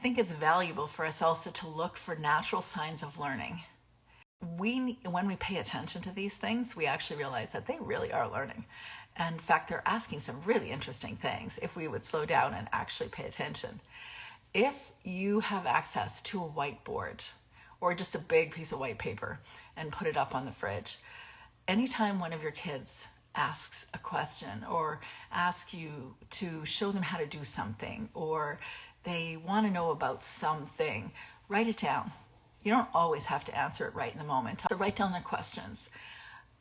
think it's valuable for us also to look for natural signs of learning. When we pay attention to these things, we actually realize that they really are learning. And in fact, they're asking some really interesting things if we would slow down and actually pay attention. If you have access to a whiteboard or just a big piece of white paper and put it up on the fridge, anytime one of your kids asks a question or asks you to show them how to do something, or they want to know about something, write it down. You don't always have to answer it right in the moment. So write down their questions.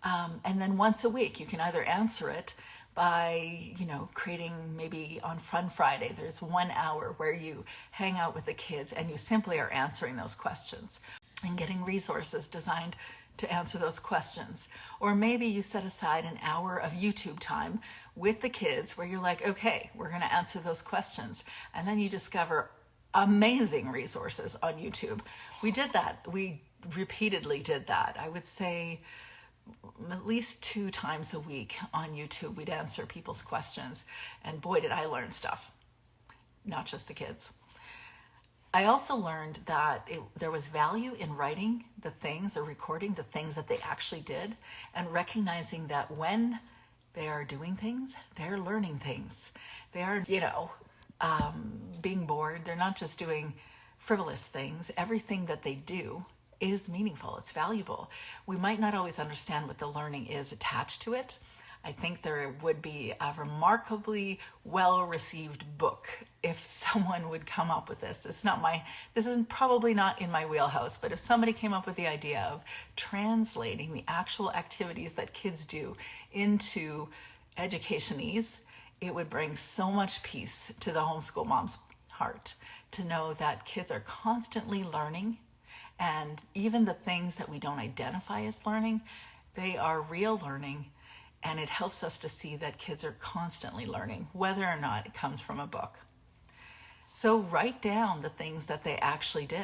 And then once a week, you can either answer it by, creating, maybe on Fun Friday, there's 1 hour where you hang out with the kids and you simply are answering those questions and getting resources designed to answer those questions. Or maybe you set aside an hour of YouTube time with the kids where you're like, okay, we're going to answer those questions. And then you discover amazing resources on YouTube. We did that. We repeatedly did that. I would say at least 2 times a week on YouTube, we'd answer people's questions. And boy, did I learn stuff, not just the kids. I also learned that there was value in writing the things or recording the things that they actually did, and recognizing that when they are doing things, they're learning things. They are, being bored. They're not just doing frivolous things. Everything that they do is meaningful. It's valuable. We might not always understand what the learning is attached to it. I think there would be a remarkably well-received book if someone would come up with this. This is probably not in my wheelhouse, but if somebody came up with the idea of translating the actual activities that kids do into educationese, it would bring so much peace to the homeschool mom's heart to know that kids are constantly learning, and even the things that we don't identify as learning, they are real learning. And it helps us to see that kids are constantly learning, whether or not it comes from a book. So write down the things that they actually did.